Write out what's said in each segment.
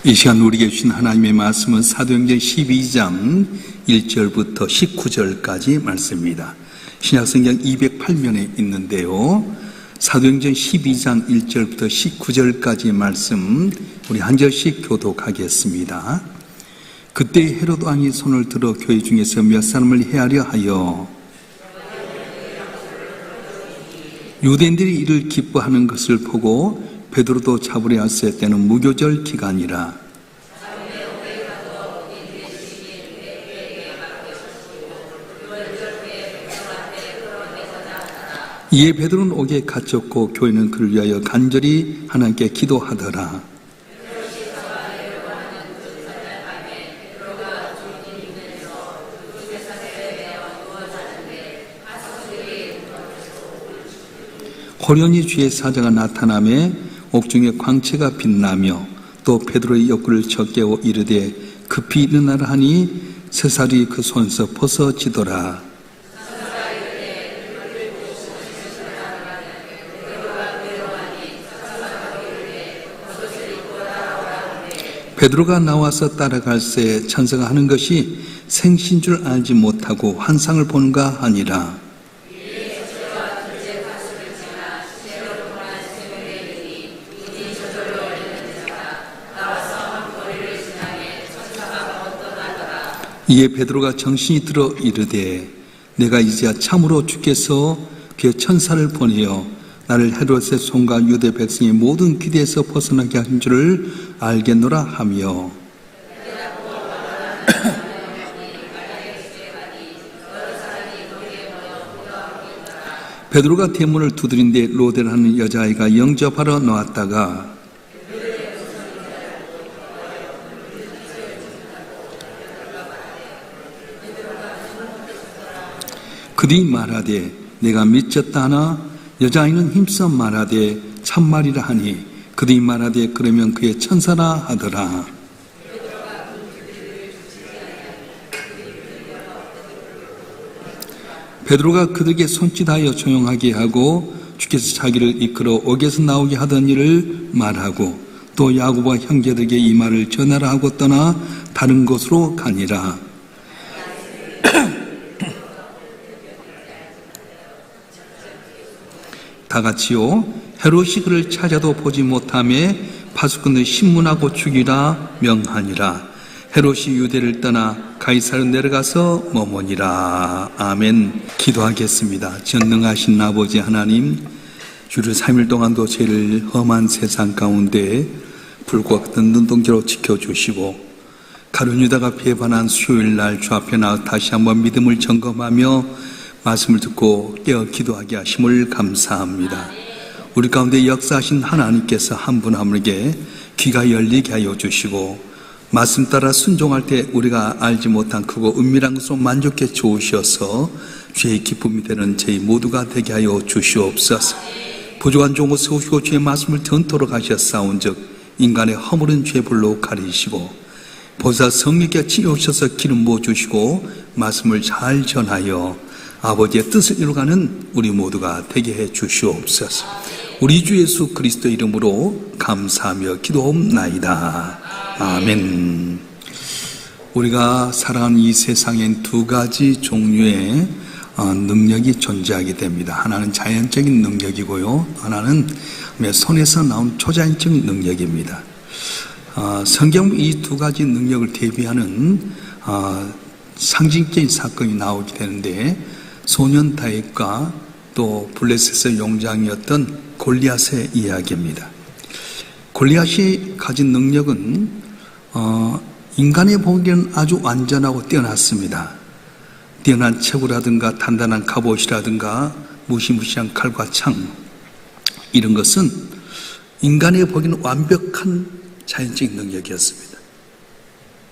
이 시간 우리에게 주신 하나님의 말씀은 사도행전 12장 1절부터 19절까지 말씀입니다. 신약성경 208면에 있는데요. 사도행전 12장 1절부터 19절까지 말씀 우리 한 절씩 교독하겠습니다. 그때 헤롯 왕이 손을 들어 교회 중에서 몇 사람을 해하려 하여 유대인들이 이를 기뻐하는 것을 보고 베드로도 잡으려 하였을 때는 무교절 기간이라. 이에 베드로는 옥에 갇혔고 교회는 그를 위하여 간절히 하나님께 기도하더라. 호련히 주의 사자가 나타나매 옥중에 광채가 빛나며 또 베드로의 옆구리를 젖깨워 이르되 급히 일어나라 하니 쇠살이 그 손에서 벗어지더라. 베드로가 나와서 따라갈새 천사가 하는 것이 생신 줄 알지 못하고 환상을 보는가 하니라. 이에 베드로가 정신이 들어 이르되 내가 이제야 참으로 주께서 그의 천사를 보내어 나를 헤롯의 손과 유대 백성의 모든 기대에서 벗어나게 하신 줄을 알겠노라 하며 베드로가 대문을 두드린데 로데라는 여자아이가 영접하러 나왔다가 그들이 말하되 내가 미쳤다 하나 여자아이는 힘써 말하되 참말이라 하니 그들이 말하되 그러면 그의 천사라 하더라. 베드로가 그들에게 손짓하여 조용하게 하고 주께서 자기를 이끌어 옥에서 나오게 하던 일을 말하고 또 야고보와 형제들에게 이 말을 전하라 하고 떠나 다른 곳으로 가니라. 다같이요 헤롯이 그를 찾아도 보지 못하며 파수꾼을 신문하고 죽이라 명하니라. 헤롯이 유대를 떠나 가이사르 내려가서 머무니라. 아멘. 기도하겠습니다. 전능하신 아버지 하나님, 주를 3일 동안도 죄를 험한 세상 가운데 불과 같은 눈동자로 지켜주시고 가룟 유다가 배반한 수요일날 주 앞에 나와 다시 한번 믿음을 점검하며 말씀을 듣고 깨어 기도하게 하심을 감사합니다. 우리 가운데 역사하신 하나님께서 한 분 한 분에게 귀가 열리게 하여 주시고 말씀 따라 순종할 때 우리가 알지 못한 크고 은밀한 것으로 만족해 주셔서 주의 기쁨이 되는 저희 모두가 되게 하여 주시옵소서. 부족한 종을 세우시고 주의 말씀을 전토록 하셨사온즉 인간의 허물은 죄불로 가리시고 보사 성령께 치료하셔서 기름 부어주시고 말씀을 잘 전하여 아버지의 뜻을 이루어가는 우리 모두가 되게 해 주시옵소서. 우리 주 예수 그리스도 이름으로 감사하며 기도옵나이다. 아멘. 우리가 살아가는 이 세상엔 두 가지 종류의 능력이 존재하게 됩니다. 하나는 자연적인 능력이고요, 하나는 손에서 나온 초자연적인 능력입니다. 성경 이 두 가지 능력을 대비하는 상징적인 사건이 나오게 되는데 소년 다윗과 또 블레셋의 용장이었던 골리앗의 이야기입니다. 골리앗이 가진 능력은 인간의 보기에는 아주 완전하고 뛰어났습니다. 뛰어난 체구라든가 단단한 갑옷이라든가 무시무시한 칼과 창, 이런 것은 인간의 보기에는 완벽한 자연적인 능력이었습니다.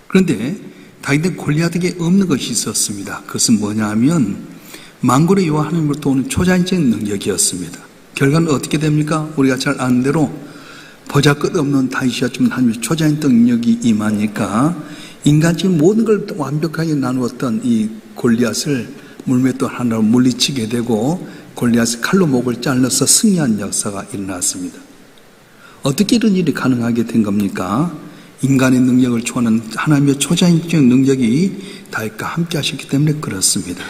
그런데 다윗은 골리앗에게 없는 것이 있었습니다. 그것은 뭐냐 하면 만군의 여호와 하나님으로부터 오는 초자연적인 능력이었습니다. 결과는 어떻게 됩니까? 우리가 잘 아는 대로 보잘것없는 다윗이었지만 하나님의 초자연적 능력이 임하니까 인간적인 모든 걸 완벽하게 나누었던 이 골리앗을 물맷돌 하나로 물리치게 되고 골리앗의 칼로 목을 잘라서 승리한 역사가 일어났습니다. 어떻게 이런 일이 가능하게 된 겁니까? 인간의 능력을 초월하는 하나님의 초자연적 능력이 다윗과 함께 하셨기 때문에 그렇습니다.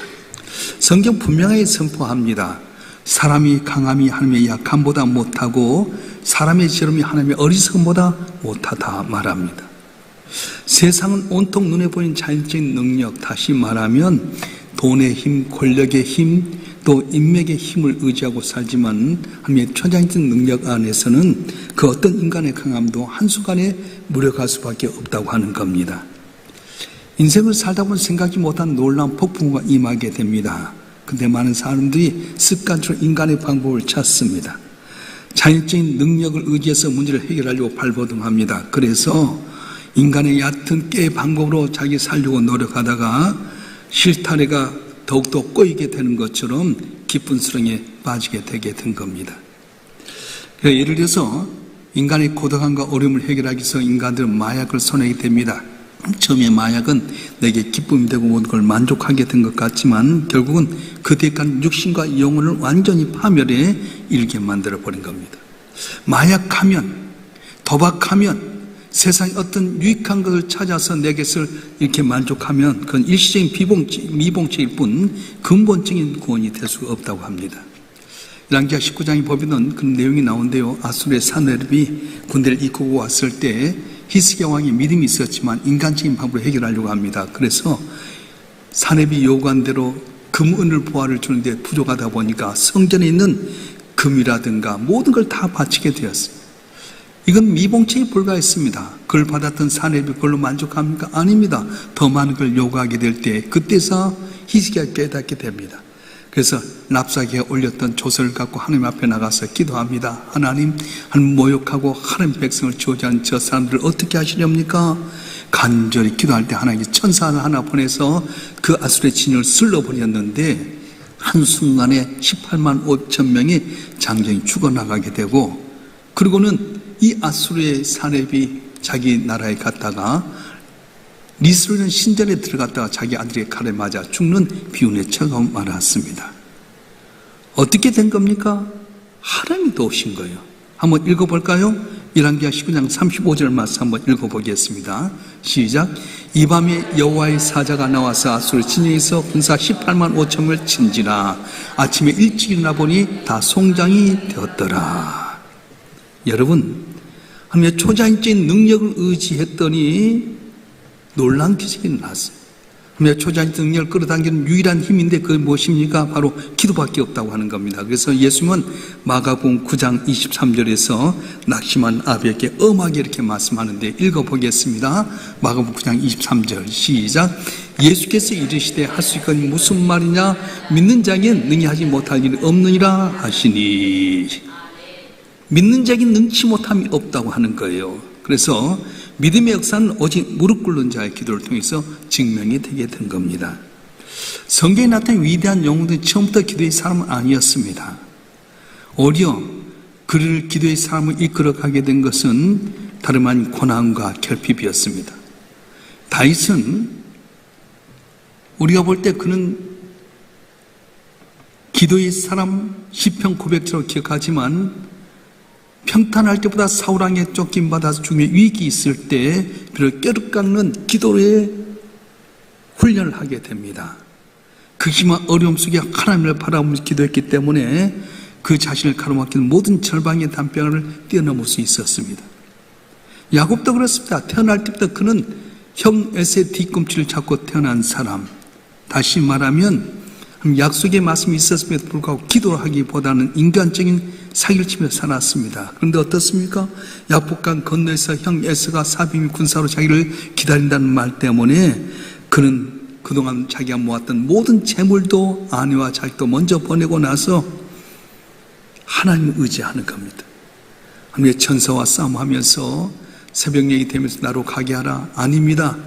성경 분명하게 선포합니다. 사람이 강함이 하나님의 약함보다 못하고 사람의 지름이 하나님의 어리석음보다 못하다 말합니다. 세상은 온통 눈에 보이는 자연적인 능력, 다시 말하면 돈의 힘, 권력의 힘, 또 인맥의 힘을 의지하고 살지만 하나님의 초자연적 능력 안에서는 그 어떤 인간의 강함도 한순간에 무력할 수밖에 없다고 하는 겁니다. 인생을 살다 보면 생각지 못한 놀라운 폭풍우가 임하게 됩니다. 근데 많은 사람들이 습관적으로 인간의 방법을 찾습니다. 자연적인 능력을 의지해서 문제를 해결하려고 발버둥합니다. 그래서 인간의 얕은 깨의 방법으로 자기 살려고 노력하다가 실타래가 더욱더 꼬이게 되는 것처럼 깊은 수렁에 빠지게 되게 된 겁니다. 예를 들어서 인간의 고독함과 어려움을 해결하기 위해서 인간들은 마약을 선하게 됩니다. 처음에 마약은 내게 기쁨이 되고 모든 걸 만족하게 된 것 같지만 결국은 그 대가는 육신과 영혼을 완전히 파멸해 일게 만들어버린 겁니다. 마약하면, 도박하면, 세상에 어떤 유익한 것을 찾아서 내 것을 이렇게 만족하면 그건 일시적인 미봉책일 뿐 근본적인 구원이 될 수가 없다고 합니다. 열왕기하 19장에 보면 그런 내용이 나오는데요. 아수르의 사네립이 군대를 이끌고 왔을 때 히스기야 왕이 믿음이 있었지만 인간적인 방법으로 해결하려고 합니다. 그래서 사네립이 요구한 대로 금, 은을, 보화를 주는데 부족하다 보니까 성전에 있는 금이라든가 모든 걸 다 바치게 되었습니다. 이건 미봉책에 불과했습니다. 그걸 받았던 사네립이 그걸로 만족합니까? 아닙니다. 더 많은 걸 요구하게 될 때 그때서 히스기야가 깨닫게 됩니다. 그래서 랍사기가 올렸던 조서를 갖고 하나님 앞에 나가서 기도합니다. 하나님 모욕하고 하나님 백성을 저주한 저 사람들을 어떻게 하시렵니까? 간절히 기도할 때 하나님이 천사 하나 보내서 그 아수르의 진영을 쓸어버렸는데 한순간에 18만 5천 명의 장정이 죽어나가게 되고 그리고는 이 아수르의 사렙이 자기 나라에 갔다가 리스라는 신전에 들어갔다가 자기 아들의 칼에 맞아 죽는 비운에 처가 말았습니다. 어떻게 된 겁니까? 하나님이 도우신 거예요. 한번 읽어볼까요? 열왕기하 19장 35절 말씀 한번 읽어보겠습니다. 시작. 이 밤에 여호와의 사자가 나와서 아수르 진영에서 군사 18만 5천을 친지라. 아침에 일찍 일어나 보니 다 송장이 되었더라. 여러분, 하나님의 초자연적인 능력을 의지했더니 놀라운 기적이 나왔어요. 하나님의 초자연적 능력을 끌어당기는 유일한 힘인데 그게 무엇입니까? 바로 기도밖에 없다고 하는 겁니다. 그래서 예수님은 마가복음 9장 23절에서 낙심한 아비에게 엄하게 이렇게 말씀하는데 읽어보겠습니다. 마가복음 9장 23절 시작. 예수께서 이르시되 할 수 있거니 무슨 말이냐? 믿는 자에겐 능히 하지 못할 일이 없느니라 하시니. 믿는 자에겐 능치 못함이 없다고 하는 거예요. 그래서 믿음의 역사는 오직 무릎 꿇는 자의 기도를 통해서 증명이 되게 된 겁니다. 성경에 나타난 위대한 영웅들은 처음부터 기도의 사람은 아니었습니다. 오히려 그를 기도의 사람을 이끌어가게 된 것은 다름 아닌 고난과 결핍이었습니다. 다윗은 우리가 볼 때 그는 기도의 사람 시편 고백처럼 기억하지만 평탄할 때보다 사울왕에 쫓김받아서 죽음의 위기 있을 때 그를 껴들깎는 기도의 훈련을 하게 됩니다. 극심한 어려움 속에 하나님을 바라보면서 기도했기 때문에 그 자신을 가로막히는 모든 절방의 담벼락을 뛰어넘을 수 있었습니다. 야곱도 그렇습니다. 태어날 때부터 그는 형 에서의 뒤꿈치를 잡고 태어난 사람. 다시 말하면 약속의 말씀이 있었음에도 불구하고 기도하기보다는 인간적인 사기를 치며 살았습니다. 그런데 어떻습니까? 야복강 건너에서 형 에서가 사빔 군사로 자기를 기다린다는 말 때문에 그는 그동안 자기가 모았던 모든 재물도 아내와 자식도 먼저 보내고 나서 하나님을 의지하는 겁니다. 하나님의 천사와 싸움하면서 새벽 얘기 되면서 나로 가게 하라. 아닙니다.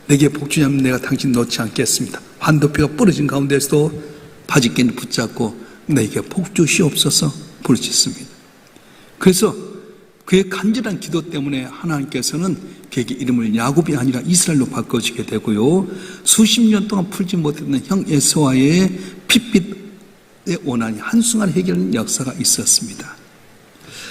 내게 복주냐면 내가 당신 놓지 않겠습니다. 환도뼈가 부러진 가운데서도 바지끈을 붙잡고 내게 복주시옵소서 부르짖습니다. 그래서 그의 간절한 기도 때문에 하나님께서는 그에게 이름을 야곱이 아니라 이스라엘로 바꿔주게 되고요. 수십 년 동안 풀지 못했던 형 에서와의 핏빛의 원한이 한순간 해결하는 역사가 있었습니다.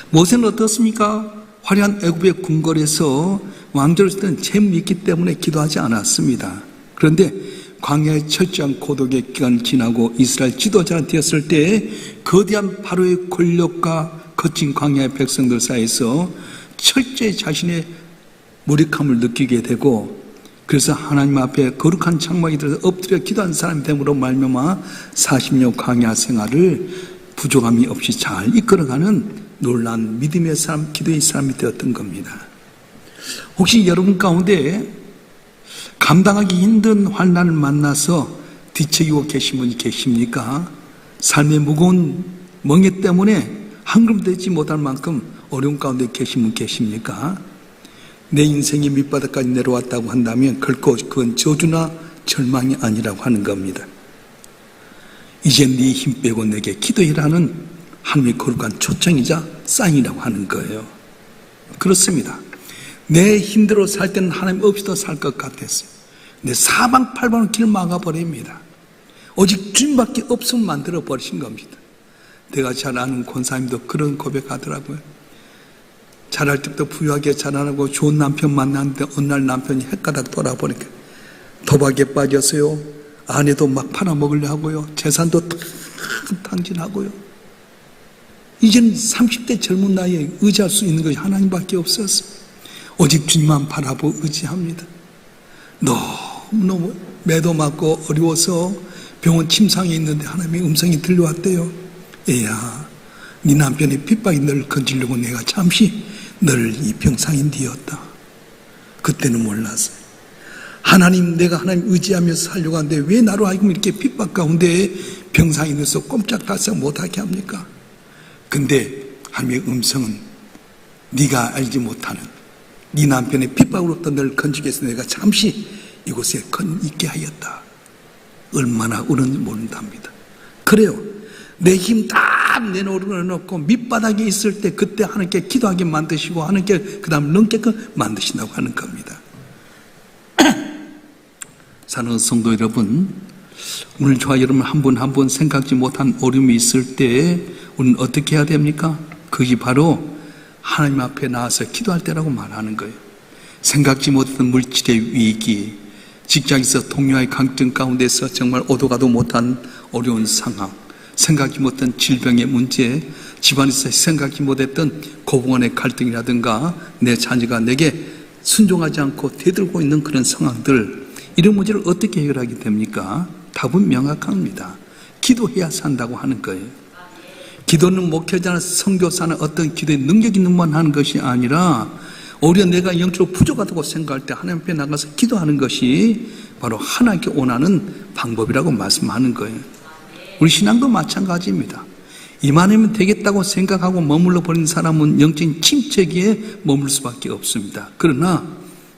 모세는 어떻습니까? 화려한 애굽의 궁궐에서 왕조를 때는 재물이 있기 때문에 기도하지 않았습니다. 그런데 광야의 철저한 고독의 기간을 지나고 이스라엘 지도자가 되었을 때 거대한 바로의 권력과 거친 광야의 백성들 사이에서 철저히 자신의 무력함을 느끼게 되고, 그래서 하나님 앞에 거룩한 장막에 들어서 엎드려 기도한 사람이 됨으로 말미암아 40년 광야 생활을 부족함이 없이 잘 이끌어가는 놀라운 믿음의 사람, 기도의 사람이 되었던 겁니다. 혹시 여러분 가운데 감당하기 힘든 환난을 만나서 뒤척이고 계신 분이 계십니까? 삶의 무거운 멍에 때문에 한 걸음 되지 못할 만큼 어려운 가운데 계신 분 계십니까? 내 인생이 밑바닥까지 내려왔다고 한다면 결코 그건 저주나 절망이 아니라고 하는 겁니다. 이제 네 힘 빼고 내게 기도해라는 하나님의 거룩한 초청이자 사인이라고 하는 거예요. 그렇습니다. 내 힘대로 살 때는 하나님 없이도 살 것 같았어요. 내 사방팔방을 길 막아버립니다. 오직 주님밖에 없으면 만들어버리신 겁니다. 내가 잘 아는 권사님도 그런 고백하더라고요. 자랄 때부터 부유하게 자라나고 좋은 남편 만났는데 어느 날 남편이 헷가닥 돌아보니까 도박에 빠졌어요. 아내도 막 팔아먹으려 하고요. 재산도 탕진하고요. 이제는 30대 젊은 나이에 의지할 수 있는 것이 하나님밖에 없었어요. 오직 주님만 바라보고 의지합니다. 너무너무 매도 맞고 어려워서 병원 침상에 있는데 하나님의 음성이 들려왔대요. 애야, 네 남편의 핍박이 너를 건지려고 내가 잠시 너를 이 병상에 뉘었다. 그때는 몰랐어요. 하나님, 내가 하나님 의지하면서 살려고 하는데 왜 나로 하여금 이렇게 핍박 가운데 병상에 넣어서 꼼짝달싹 못하게 합니까? 근데 하나님의 음성은 네가 알지 못하는 네 남편의 핍박으로부터 너를 건지기 위해서 내가 잠시 이곳에 있게 하였다. 얼마나 우는지 모른답니다. 그래요. 내 힘 다 내놓고 밑바닥에 있을 때 그때 하나님께 기도하게 만드시고 하나님께 그 다음 넘게끔 만드신다고 하는 겁니다. 사랑하는 성도 여러분, 오늘 저와 여러분 한 분 한 분 생각지 못한 어려움이 있을 때 우리는 어떻게 해야 됩니까? 그게 바로 하나님 앞에 나와서 기도할 때라고 말하는 거예요. 생각지 못했던 물질의 위기, 직장에서 동료와의 갈등 가운데서 정말 오도 가도 못한 어려운 상황, 생각지 못한 질병의 문제, 집안에서 생각지 못했던 고부간의 갈등이라든가 내 자녀가 내게 순종하지 않고 대들고 있는 그런 상황들, 이런 문제를 어떻게 해결하게 됩니까? 답은 명확합니다. 기도해야 산다고 하는 거예요. 기도는 목회자나 선교사나 어떤 기도의 능력 있는 만 하는 것이 아니라 오히려 내가 영적으로 부족하다고 생각할 때 하나님 앞에 나가서 기도하는 것이 바로 하나님께 원하는 방법이라고 말씀하는 거예요. 우리 신앙도 마찬가지입니다. 이만하면 되겠다고 생각하고 머물러 버린 사람은 영적인 침체기에 머물 수밖에 없습니다. 그러나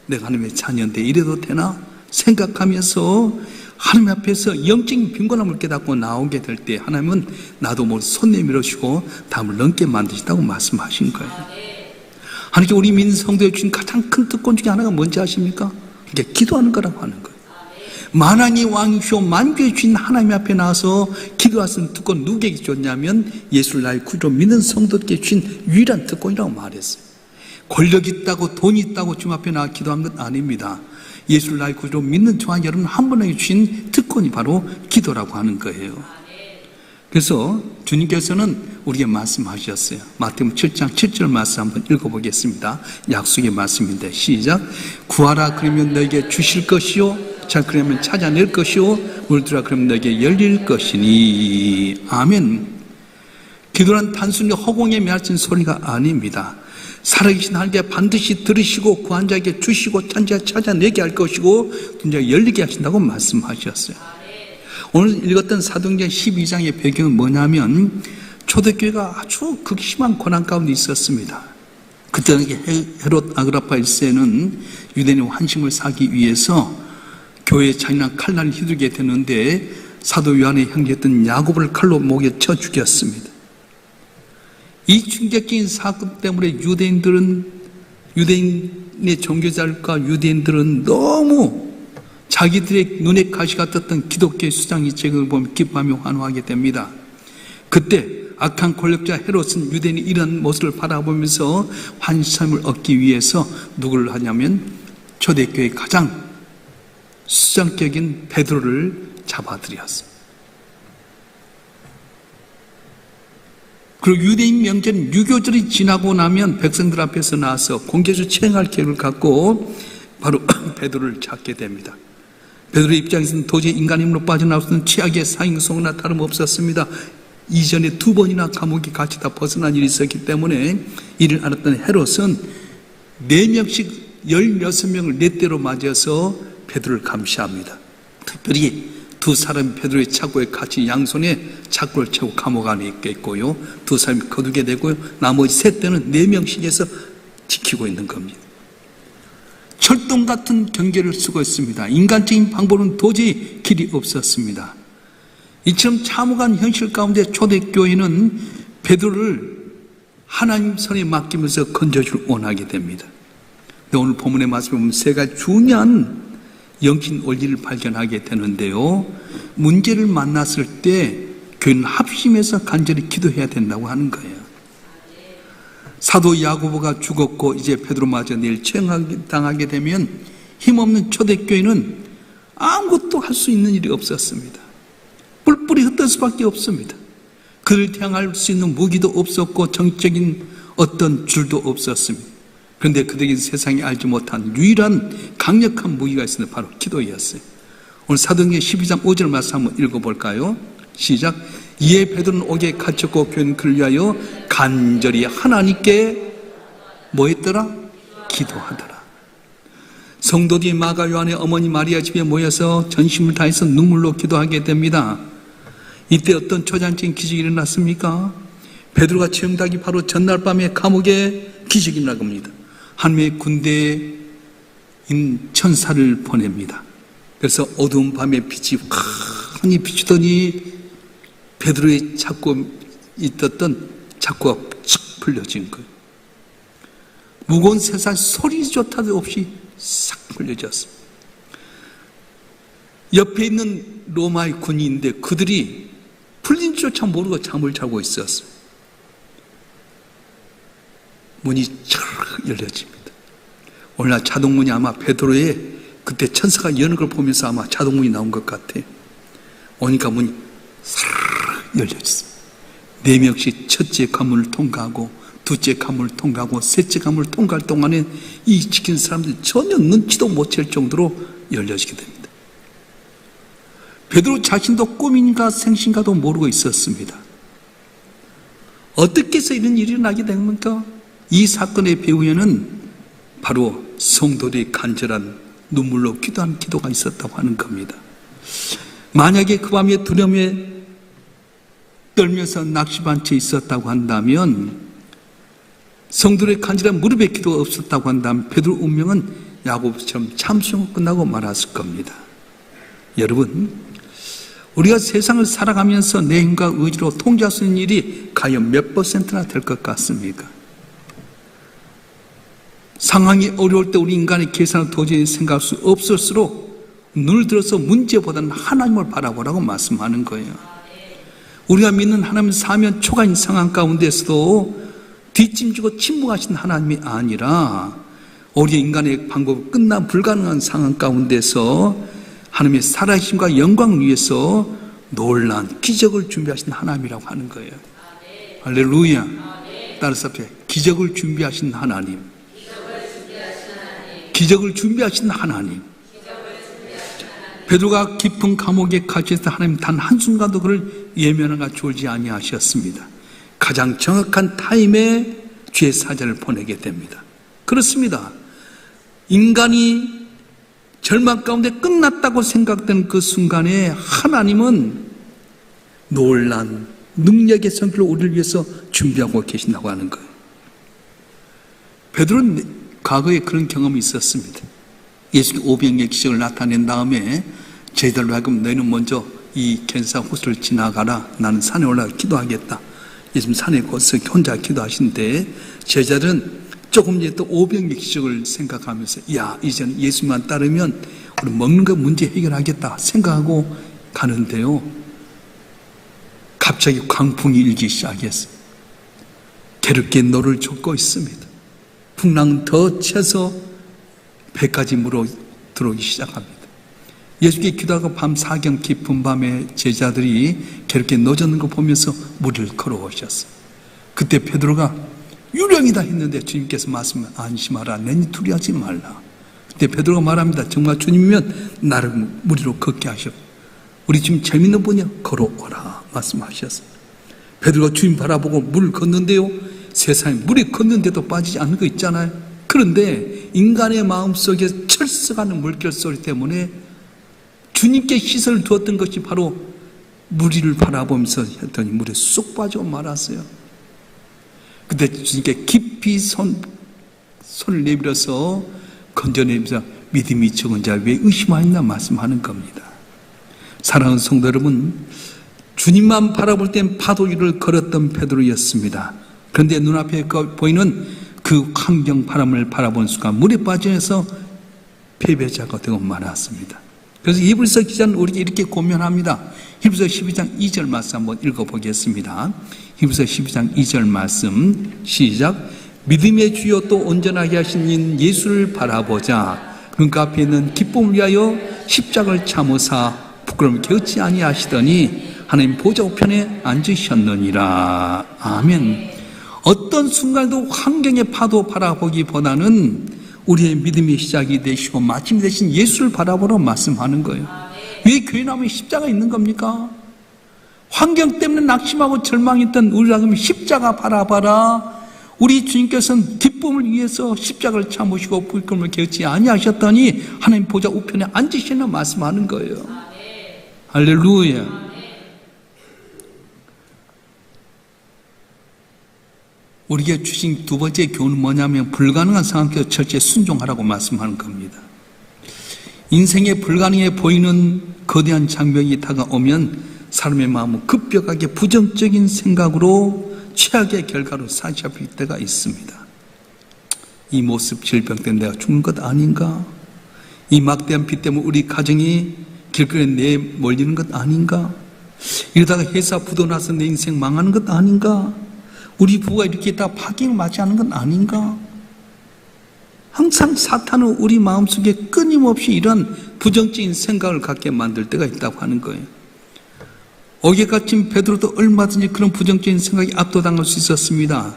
내가 하나님의 자녀인데 이래도 되나 생각하면서 하나님 앞에서 영적인 빈곤함을 깨닫고 나오게 될 때 하나님은 나도 모르게 손 내밀으시고 담을 넘게 만드시다고 말씀하신 거예요. 하나님께 우리 믿는 성도에 주신 가장 큰 특권 중에 하나가 뭔지 아십니까? 이게 기도하는 거라고 하는 거예요. 만왕의 왕이시오 만주의 주인 하나님 앞에 나와서 기도하신 특권 누구에게 줬냐면 예수를 나의 구주로 믿는 성도에게 주신 유일한 특권이라고 말했어요. 권력 있다고 돈 있다고 주님 앞에 나와 기도한 건 아닙니다. 예수를 나의 구주로 믿는 저와 여러분 한 분에게 주신 특권이 바로 기도라고 하는 거예요. 그래서 주님께서는 우리에게 말씀하셨어요. 마태복음 7장 7절 말씀 한번 읽어보겠습니다. 약속의 말씀인데 시작. 구하라 그러면 너에게 주실 것이요 자 그러면 찾아낼 것이요 물들라 그러면 너에게 열릴 것이니. 아멘. 기도란 단순히 허공에 맺힌 소리가 아닙니다. 살아계신 하나님께 반드시 들으시고 구한 자에게 주시고 찬자 찾아내게 할 것이고 진짜 열리게 하신다고 말씀하셨어요. 오늘 읽었던 사도행전 12장의 배경은 뭐냐면 초대교회가 아주 극심한 고난 가운데 있었습니다. 그때 헤롯 아그라파 1세는 유대인의 환심을 사기 위해서 교회에 잔인한 칼날을 휘두르게 되는데 사도 요한의 형제였던 야곱을 칼로 목에 쳐 죽였습니다. 이 충격적인 사건 때문에 유대인의 종교자들과 유대인들은 너무 자기들의 눈에 가시가 떴던 기독교의 수장이 책을 보면 기뻐하며 환호하게 됩니다. 그때 악한 권력자 헤롯은 유대인이 이런 모습을 바라보면서 환심을 얻기 위해서 누구를 하냐면 초대교회의 가장 수장격인 베드로를 잡아들였습니다. 그리고 유대인 명절인 유교절이 지나고 나면 백성들 앞에서 나와서 공개적으로 체행할 계획을 갖고 바로 베드로를 잡게 됩니다. 베드로의 입장에서는 도저히 인간 힘으로 빠져나올 수 있는 최악의 사형송이나 다름없었습니다. 이전에 2번이나 감옥에 갇히다 벗어난 일이 있었기 때문에 이를 알았던 헤롯은 4명씩 16명을 4대로 맞아서 베드로를 감시합니다. 특별히 2사람이 베드로의 차고에 같이 양손에 차고를 채고 감옥 안에 있겠고요, 2사람이 거두게 되고요, 나머지 3대는 4명씩 해서 지키고 있는 겁니다. 철동 같은 경계를 쓰고 있습니다. 인간적인 방법은 도저히 길이 없었습니다. 이처럼 참혹한 현실 가운데 초대교회는 베드로를 하나님 손에 맡기면서 건져주길 원하게 됩니다. 오늘 본문의 말씀에 보면 3가지 중요한 영신 원리를 발견하게 되는데요, 문제를 만났을 때 교회는 합심해서 간절히 기도해야 된다고 하는 거예요. 사도 야고보가 죽었고 이제 베드로마저 내일 처형당하게 되면 힘없는 초대교회는 아무것도 할 수 있는 일이 없었습니다. 뿔뿔이 흩을 수밖에 없습니다. 그를 향할 수 있는 무기도 없었고 정적인 어떤 줄도 없었습니다. 그런데 그들에게 세상이 알지 못한 유일한 강력한 무기가 있었는데 바로 기도였어요. 오늘 사도행전 12장 5절 말씀 한번 읽어볼까요? 시작. 이에 베드로는 옥에 갇혔고 교회는 그를 위하여 간절히 하나님께 뭐 했더라? 기도하더라. 성도들이 마가 요한의 어머니 마리아 집에 모여서 전심을 다해서 눈물로 기도하게 됩니다. 이때 어떤 초자연적인 기적이 일어났습니까? 베드로가 처형당하기 바로 전날 밤에 감옥에 기적이 일어난 겁니다. 하나님의 군대인 천사를 보냅니다. 그래서 어두운 밤에 빛이 환히 비추더니 베드로의 잡고 있었던 잡고가 쭉 풀려진 거예요. 무거운 세상 소리조차도 없이 싹 풀려졌습니다. 옆에 있는 로마의 군인인데 그들이 풀린 줄조차 모르고 잠을 자고 있었어요. 문이 쫙 열려집니다. 오늘날 자동문이 아마 베드로의 그때 천사가 여는 걸 보면서 아마 자동문이 나온 것 같아요. 오니까 문이 싹 열려졌습니다. 4명씩 첫째 관문을 통과하고 둘째 관문을 통과하고 셋째 관문을 통과할 동안에 이 지킨 사람들이 전혀 눈치도 못 챌 정도로 열려지게 됩니다. 베드로 자신도 꿈인가 생신가도 모르고 있었습니다. 어떻게 해서 이런 일이 일어나게 된 겁니까? 이 사건의 배후에는 바로 성도들의 간절한 눈물로 기도한 기도가 있었다고 하는 겁니다. 만약에 그 밤에 두려움에 떨면서 낙심한 채 있었다고 한다면, 성도들의 간절한 무릎의 기도가 없었다고 한다면 베드로 운명은 야고보처럼 참수용으로 끝나고 말았을 겁니다. 여러분, 우리가 세상을 살아가면서 내 힘과 의지로 통제할 수 있는 일이 과연 몇 %나 될 것 같습니까? 상황이 어려울 때 우리 인간의 계산을 도저히 생각할 수 없을수록 눈을 들어서 문제보다는 하나님을 바라보라고 말씀하는 거예요. 우리가 믿는 하나님 사면 초과인 상황 가운데서도 뒷짐지고 침묵하신 하나님이 아니라 우리 인간의 방법이 끝나 불가능한 상황 가운데서 하나님의 살아계심과 영광을 위해서 놀라운 기적을 준비하신 하나님이라고 하는 거예요. 할렐루야. 따라서 기적을 준비하신 하나님, 기적을 준비하신 하나님. 베드로가 깊은 감옥에 갇혀있을 때 하나님 단 한순간도 그를 예면하가 졸지 아니하셨습니다. 가장 정확한 타임에 주의 사자를 보내게 됩니다. 그렇습니다. 인간이 절망 가운데 끝났다고 생각된 그 순간에 하나님은 놀란 능력의 성길을 우리를 위해서 준비하고 계신다고 하는 거예요. 베드로는 과거에 그런 경험이 있었습니다. 예수님 500의 기적을 나타낸 다음에 제자들로 하여금 너희는 먼저 이 겐사 호수를 지나가라. 나는 산에 올라가 기도하겠다. 예수님 산에 거기서 혼자 기도하시는데 제자들은 조금 뒤에 또 500의 기적을 생각하면서 야, 이제는 예수님만 따르면 우리 먹는 거 문제 해결하겠다 생각하고 가는데요. 갑자기 광풍이 일기 시작했어요. 괴롭게 노를 젓고 있습니다. 풍랑은 더 채서 배까지 물어 들어오기 시작합니다. 예수께 기도하고 밤 사경 깊은 밤에 제자들이 괴롭게 노젓는 거 보면서 물을 걸어오셨어요. 그때 베드로가 유령이다 했는데 주님께서 말씀을 안심하라, 내니 두려워하지 말라. 그때 베드로가 말합니다. 정말 주님이면 나를 물 위로 걷게 하셔. 우리 지금 재밌는 분이야. 걸어오라 말씀하셨어요. 베드로가 주님 바라보고 물 걷는데요, 세상에 물이 걷는데도 빠지지 않는 거 있잖아요. 그런데 인간의 마음속에 철썩하는 물결 소리 때문에 주님께 시선을 두었던 것이 바로 물 위를 바라보면서 했더니 물에 쏙 빠져 말았어요. 그때 주님께 깊이 손을 내밀어서 건져내면서 믿음이 적은 자 왜 의심하였나 말씀하는 겁니다. 사랑하는 성도 여러분, 주님만 바라볼 땐 파도 위를 걸었던 베드로였습니다. 그런데 눈앞에 보이는 그 환경 바람을 바라보는 순간 물에 빠져서 패배자가 되고 말았습니다. 그래서 히브리서 기자는 우리에게 이렇게 고면합니다. 히브리서 12장 2절 말씀 한번 읽어보겠습니다. 히브리서 12장 2절 말씀 시작. 믿음의 주요 또 온전하게 하신 인 예수를 바라보자. 그러니까 앞에 있는 기쁨을 위하여 십자가를 참으사 부끄러움 겨치 아니하시더니 하나님 보좌 우편에 앉으셨느니라. 아멘. 어떤 순간에도 환경의 파도 바라보기보다는 우리의 믿음의 시작이 되시고 마침이 되신 예수를 바라보러 말씀하는 거예요. 왜 교회 나오면 십자가 있는 겁니까? 환경 때문에 낙심하고 절망했던 우리라면 십자가 바라봐라. 우리 주님께서는 기쁨을 위해서 십자가를 참으시고 부끄러움을 겨치 아니하셨더니 하나님 보좌 우편에 앉으시는 말씀하는 거예요. 할렐루야. 우리에게 주신 두 번째 교훈은 뭐냐면 불가능한 상황에서 철저히 순종하라고 말씀하는 겁니다. 인생에 불가능해 보이는 거대한 장벽이 다가오면 사람의 마음은 급격하게 부정적인 생각으로 최악의 결과로 사로잡힐 때가 있습니다. 이 모습 질병 때문에 내가 죽는 것 아닌가? 이 막대한 빚 때문에 우리 가정이 길거리에 내몰리는 것 아닌가? 이러다가 회사 부도 나서 내 인생 망하는 것 아닌가? 우리 부부가 이렇게 있다가 파경을 맞지 않은 건 아닌가? 항상 사탄은 우리 마음속에 끊임없이 이런 부정적인 생각을 갖게 만들 때가 있다고 하는 거예요. 어제같이 베드로도 얼마든지 그런 부정적인 생각이 압도당할 수 있었습니다.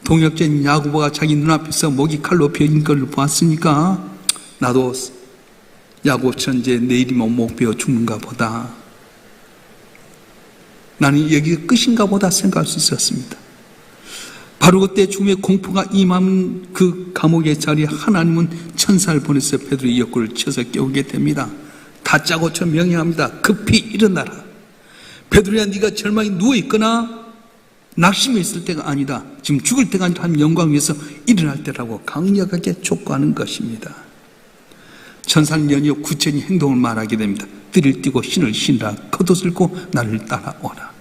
동역자인 야고보가 자기 눈앞에서 목이 칼로 베인 걸 보았으니까 나도 야고보처럼 이제 내일이면 목 베어 죽는가 보다, 나는 여기가 끝인가 보다 생각할 수 있었습니다. 바로 그때 죽음의 공포가 임한 그 감옥의 자리에 하나님은 천사를 보내서 베드로의 옆구리를 쳐서 깨우게 됩니다. 다짜고쳐 명령합니다. 급히 일어나라. 베드로야, 네가 절망에 누워있거나 낙심해 있을 때가 아니다. 지금 죽을 때가 아니라 하나님 영광 위해서 일어날 때라고 강력하게 촉구하는 것입니다. 천사는 연이어 구체적인 행동을 말하게 됩니다. 띠를 띠고 신을 신라, 겉옷을 입고 나를 따라오라.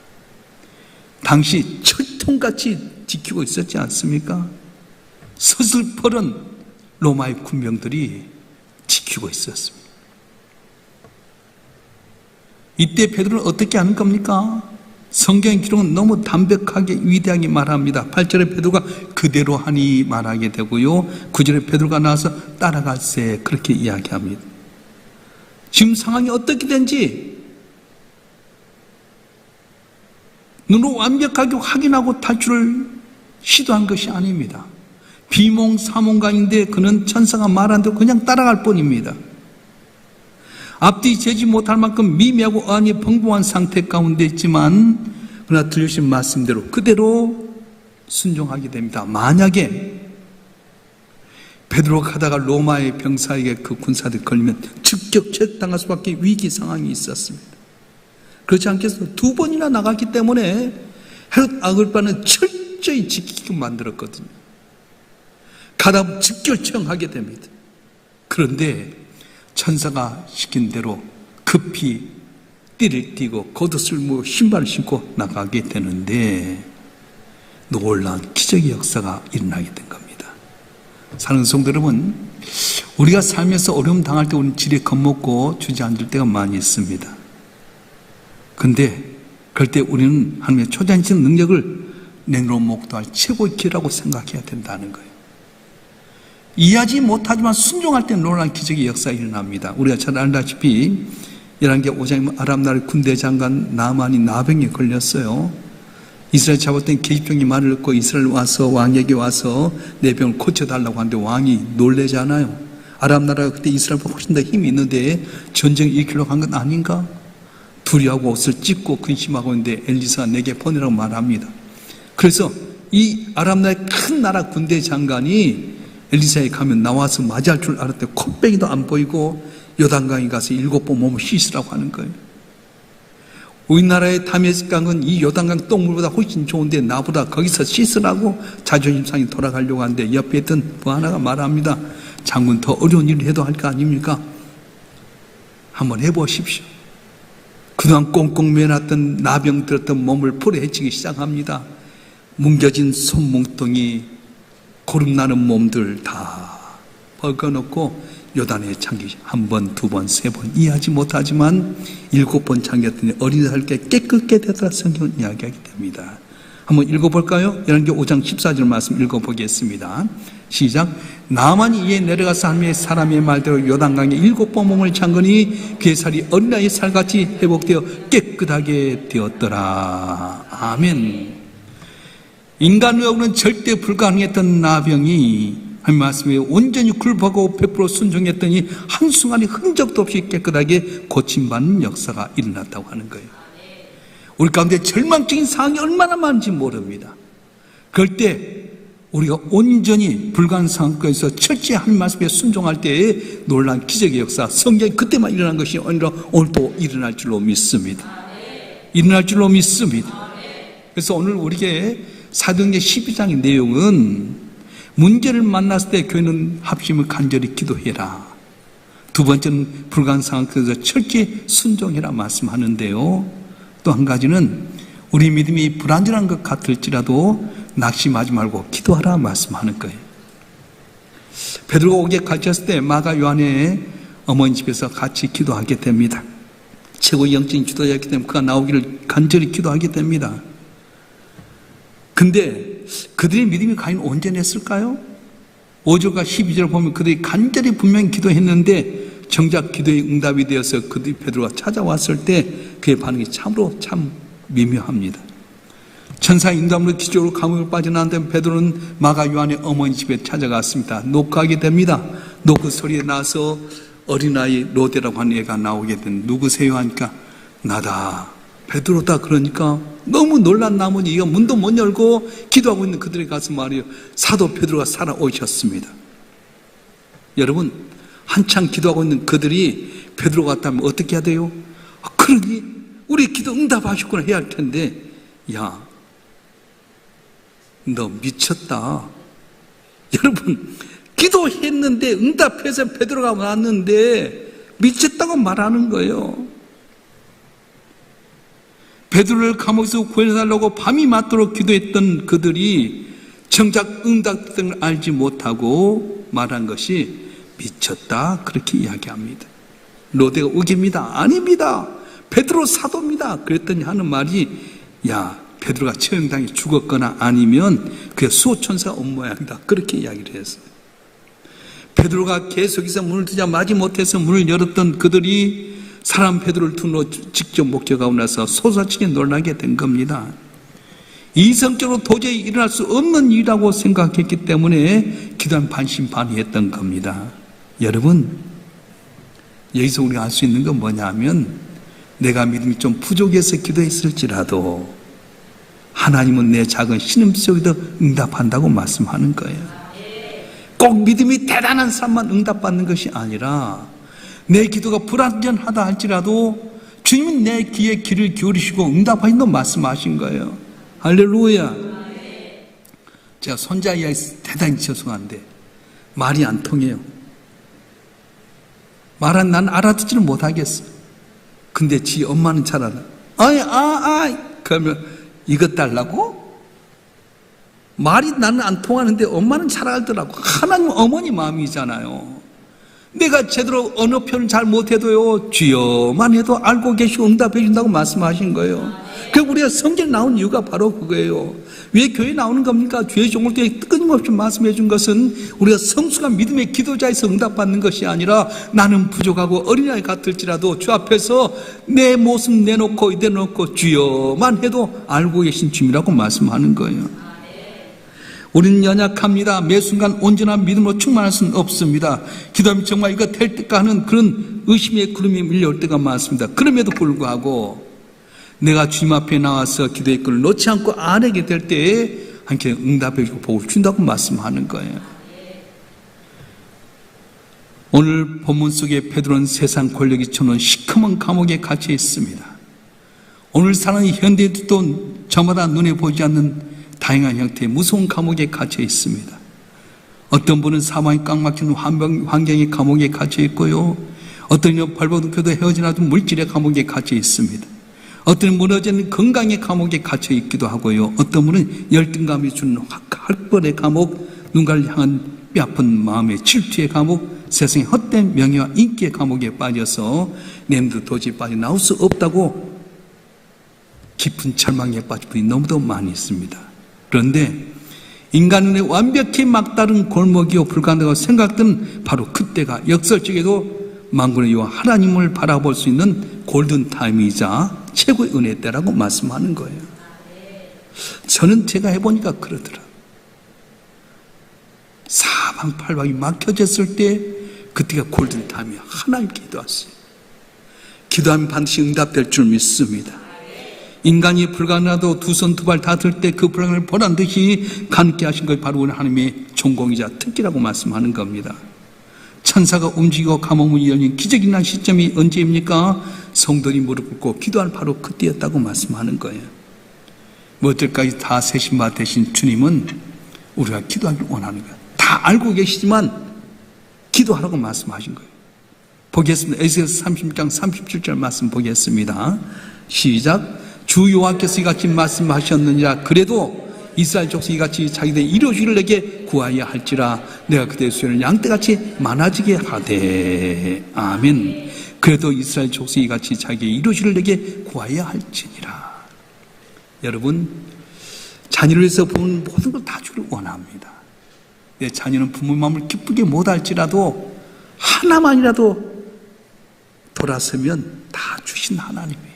당시 철통같이 지키고 있었지 않습니까? 서슬퍼런 로마의 군병들이 지키고 있었습니다. 이때 베드로는 어떻게 하는 겁니까? 성경 기록은 너무 담백하게 위대하게 말합니다. 8절에 베드로가 그대로 하니 말하게 되고요, 9절에 베드로가 나와서 따라갈세 그렇게 이야기합니다. 지금 상황이 어떻게 된지 눈으로 완벽하게 확인하고 탈출을 시도한 것이 아닙니다. 비몽사몽간인데 그는 천사가 말한 대로 그냥 따라갈 뿐입니다. 앞뒤 재지 못할 만큼 미미하고 어안이 벙벙한 상태 가운데 있지만 그러나 들려주신 말씀대로 그대로 순종하게 됩니다. 만약에 베드로가 가다가 로마의 병사에게 그 군사들이 걸리면 즉격 체포당할 수밖에 위기 상황이 있었습니다. 그렇지 않겠어요? 2번이나 나갔기 때문에 헤롯 아글바는 철저히 지키게 만들었거든요. 가다 즉결청하게 됩니다. 그런데 천사가 시킨 대로 급히 띠를 띠고 겉옷을 무고 신발을 신고 나가게 되는데 놀라운 기적의 역사가 일어나게 된 겁니다. 사랑하는 성도 여러분, 우리가 살면서 어려움 당할 때 우리는 지레 겁먹고 주저앉을 때가 많이 있습니다. 근데 그럴 때 우리는 하나님의 초자연적 능력을 내놓은 목도할 최고의 기회라고 생각해야 된다는 거예요. 이해하지 못하지만 순종할 때 놀라운 기적의 역사가 일어납니다. 우리가 잘 알다시피 열왕기하 5장에 아람 나라 군대 장관 나만이 나병에 걸렸어요. 이스라엘 잡았던 계집종이 말을 듣고 이스라엘 와서 왕에게 와서 내 병을 고쳐달라고 하는데 왕이 놀래잖아요. 아람 나라가 그때 이스라엘보다 훨씬 더 힘이 있는데 전쟁을 일으키려고 한 건 아닌가? 두려워하고 옷을 찢고 근심하고 있는데 엘리사가 내게 보내라고 말합니다. 그래서 이 아람 나라의 큰 나라 군대 장관이 엘리사에 가면 나와서 맞이할 줄 알았더니 콧배기도 안 보이고 요단강에 가서 7번 몸을 씻으라고 하는 거예요. 우리나라의 다메섹강은 이 요단강 똥물보다 훨씬 좋은데 나보다 거기서 씻으라고 자존심 상해 돌아가려고 하는데 옆에 있던 부 하나가 말합니다. 장군 더 어려운 일을 해도 할 거 아닙니까? 한번 해보십시오. 그동안 꽁꽁 매놨던 나병 들었던 몸을 풀어 헤치기 시작합니다. 뭉겨진 손뭉텅이 고름나는 몸들 다 벗겨놓고 요단에 잠기 한 번, 두 번, 세 번 이해하지 못하지만 7번 잠겼더니 어린아이께 깨끗게 되더라 성경은 이야기하게 됩니다. 한번 읽어볼까요? 열왕기하 5장 14절 말씀 읽어보겠습니다. 시작. 나만이 이에 내려가서 하나님의 사람의 말대로 요단강에 7번 몸을 잠그니 그의 살이 어린아이의 살같이 회복되어 깨끗하게 되었더라. 아멘. 인간으로는 절대 불가능했던 나병이 하나님 말씀에 온전히 굴복하고 100% 순종했더니 한순간에 흔적도 없이 깨끗하게 고침받는 역사가 일어났다고 하는 거예요. 우리 가운데 절망적인 상황이 얼마나 많은지 모릅니다. 그럴 때 우리가 온전히 불가능한 상황에서 철저히 하나님 말씀에 순종할 때에 놀라운 기적의 역사, 성경이 그때만 일어난 것이 아니라 오늘도 일어날 줄로 믿습니다. 일어날 줄로 믿습니다. 그래서 오늘 우리에게 사도행전 12장의 내용은 문제를 만났을 때 교회는 합심을 간절히 기도해라. 두 번째는 불가능한 상황에서 철저히 순종해라 말씀하는데요. 또 한 가지는 우리 믿음이 불완전한 것 같을지라도 낙심하지 말고 기도하라 말씀하는 거예요. 베드로가 옥에 갇혔을 때 마가 요한의 어머니 집에서 같이 기도하게 됩니다. 최고 영적인 지도자였기 때문에 그가 나오기를 간절히 기도하게 됩니다. 근데 그들의 믿음이 과연 온전했을까요? 5절과 12절을 보면 그들이 간절히 분명히 기도했는데 정작 기도의 응답이 되어서 그들이 베드로가 찾아왔을 때 그의 반응이 참으로 참 미묘합니다. 천사의 인도함으로 기적으로 감옥을 빠져나왔던 베드로는 마가 요한의 어머니 집에 찾아갔습니다. 노크하게 됩니다. 노크 소리에 나서 어린아이 로데라고 하는 애가 나오게 된 누구세요 하니까 나다. 베드로다. 그러니까 너무 놀란 나머지 이가 문도 못 열고 기도하고 있는 그들의 가슴 말이에요. 사도 베드로가 살아오셨습니다. 여러분 한창 기도하고 있는 그들이 베드로가 왔다면 어떻게 해야 돼요? 그러니 우리 기도 응답하셨구나 해야 할 텐데 야, 너 미쳤다. 여러분 기도했는데 응답해서 베드로가 왔는데 미쳤다고 말하는 거예요. 베드로를 감옥에서 구해달라고 밤이 맞도록 기도했던 그들이 정작 응답을 알지 못하고 말한 것이 미쳤다 그렇게 이야기합니다. 로데가 우깁니다. 아닙니다. 베드로 사도입니다. 그랬더니 하는 말이 야, 베드로가 처형당해 죽었거나 아니면 그의 수호천사가 온 모양이다 그렇게 이야기를 했어요. 베드로가 계속해서 문을 두자마지 못해서 문을 열었던 그들이 사람 베드로를 두고 직접 목격하고 나서 소사치게 놀라게 된 겁니다. 이성적으로 도저히 일어날 수 없는 일이라고 생각했기 때문에 기도한 반신반의했던 겁니다. 여러분 여기서 우리가 알 수 있는 건 뭐냐면 내가 믿음이 좀 부족해서 기도했을지라도 하나님은 내 작은 신음소리도 응답한다고 말씀하는 거예요. 꼭 믿음이 대단한 사람만 응답받는 것이 아니라 내 기도가 불완전하다 할지라도 주님은 내 귀에 귀를 기울이시고 응답하신다고 말씀하신 거예요. 할렐루야. 제가 손자 이야기 대단히 죄송한데 말이 안 통해요. 말은 난 알아듣지를 못하겠어. 근데 지 엄마는 잘 알아. 그러면 이것 달라고? 말이 나는 안 통하는데 엄마는 잘 알더라고. 하나님 어머니 마음이잖아요. 내가 제대로 언어 표현 잘 못해도요, 주여만 해도 알고 계시고 응답해 준다고 말씀하신 거예요. 그리고 우리가 성경에 나온 이유가 바로 그거예요. 왜 교회에 나오는 겁니까? 주의 종을 통해 끊임없이 말씀해 준 것은 우리가 성숙한 믿음의 기도자에서 응답받는 것이 아니라 나는 부족하고 어린아이 같을지라도 주 앞에서 내 모습 내놓고 주여만 해도 알고 계신 주님이라고 말씀하는 거예요. 우리는 연약합니다. 매 순간 온전한 믿음으로 충만할 수는 없습니다. 기도하면 정말 이거 될 때까 하는 그런 의심의 구름이 밀려올 때가 많습니다. 그럼에도 불구하고 내가 주님 앞에 나와서 기도의 끈을 놓지 않고 아뢰게 될 때에 함께 응답해 주고 복을 준다고 말씀하는 거예요. 오늘 본문 속에 베드로는 세상 권력이 쳐놓은 시커먼 감옥에 갇혀 있습니다. 오늘 사는 현대인들도 저마다 눈에 보이지 않는 다양한 형태의 무서운 감옥에 갇혀 있습니다. 어떤 분은 사망이 꽉 막히는 환경의 감옥에 갇혀 있고요. 어떤 이는 벌거벗겨도 헤어진 아주 물질의 감옥에 갇혀 있습니다. 어떤 무너지는 건강의 감옥에 갇혀 있기도 하고요. 어떤 분은 열등감이 주는 학벌의 감옥, 누군가를 향한 뼈아픈 마음의 질투의 감옥, 세상의 헛된 명예와 인기의 감옥에 빠져서 내도 도저히 빠져나올 수 없다고 깊은 절망에 빠진 분이 너무도 많이 있습니다. 그런데 인간 눈에 완벽히 막다른 골목이요 불가능하다고 생각된 바로 그때가 역설적에도 만군의 여호와 하나님을 바라볼 수 있는 골든타임이자 최고의 은혜 때라고 말씀하는 거예요. 저는 제가 해보니까 그러더라. 사방팔방이 막혀졌을 때 그때가 골든타임이야. 하나님 기도하세요. 기도하면 반드시 응답될 줄 믿습니다. 인간이 불가능하도 두 손 두 발 다 들 때 그 불가능을 보란 듯이 가능케 하신 것이 바로 하나님의 전공이자 특기라고 말씀하는 겁니다. 천사가 움직이고 감옥문이 열린 기적이 난 시점이 언제입니까? 성도들이 무릎 꿇고 기도할 바로 그때였다고 말씀하는 거예요. 무엇들까지 다 세신 바 되신 주님은 우리가 기도하길 원하는 거예요. 다 알고 계시지만 기도하라고 말씀하신 거예요. 보겠습니다. 에스겔서 36장 37절 말씀 보겠습니다. 시작. 주 여호와께서 이같이 말씀하셨느니라. 그래도 이스라엘 족속이 같이 자기들의 이루어지기를 내게 구하여 할지라. 내가 그들의 수요를 양떼같이 많아지게 하되. 아멘. 그래도 이스라엘 족속이 같이 자기의 이루어지기를 내게 구하여 할지니라. 여러분, 자녀를 위해서 부모는 모든 걸 다 주기를 원합니다. 내 자녀는 부모의 마음을 기쁘게 못할지라도 하나만이라도 돌아서면 다 주신 하나님이에요.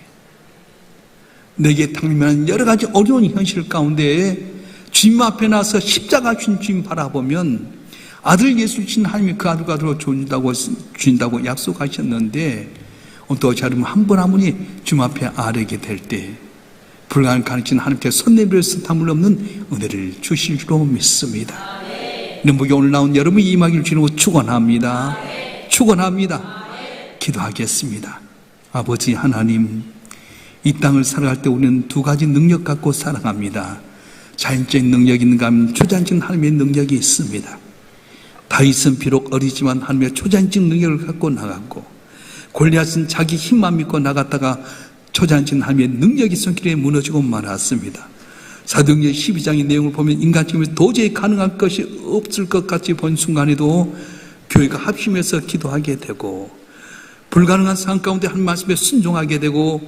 내게 당면한 여러 가지 어려운 현실 가운데 주님 앞에 나서 십자가 주신 주님 바라보면 아들 예수 주신 하나님이 그 아들과 아들로 주신다고 약속하셨는데 또 여러분 한 분 한 분이 주님 앞에 아뢰게 될 때 불가능을 가르치는 하나님께 손 내밀어서 담을 없는 은혜를 주실 줄로 믿습니다. 능복이 오늘 나온 여러분이 임하기를 주님으로 축원합니다. 축원합니다. 기도하겠습니다. 아버지 하나님, 이 땅을 살아갈 때 우리는 두 가지 능력 갖고 살아갑니다. 자연적인 능력이 있는가 하면 초자연적인 하나님의 능력이 있습니다. 다윗은 비록 어리지만 하나님의 초자연적인 능력을 갖고 나갔고, 골리앗은 자기 힘만 믿고 나갔다가 초자연적인 하나님의 능력이 손길에 무너지고 말았습니다. 사도행전 12장의 내용을 보면 인간적으로 도저히 가능한 것이 없을 것 같이 본 순간에도 교회가 합심해서 기도하게 되고, 불가능한 상황 가운데 한 말씀에 순종하게 되고,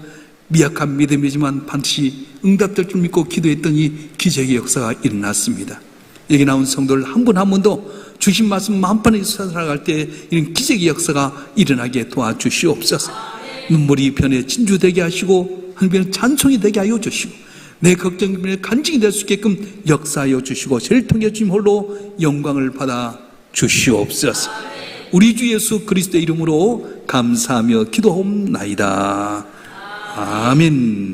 미약한 믿음이지만 반드시 응답될 줄 믿고 기도했더니 기적의 역사가 일어났습니다. 여기 나온 성도들 한 분 한 분도 주신 말씀 만판에 살아갈 때 이런 기적의 역사가 일어나게 도와주시옵소서. 눈물이 변해 진주되게 하시고 하늘변에 찬송이 되게 하여 주시고 내 걱정이 간증이 될 수 있게끔 역사하여 주시고 저를 통해 주님 홀로 영광을 받아 주시옵소서. 우리 주 예수 그리스도의 이름으로 감사하며 기도하옵나이다. 아멘.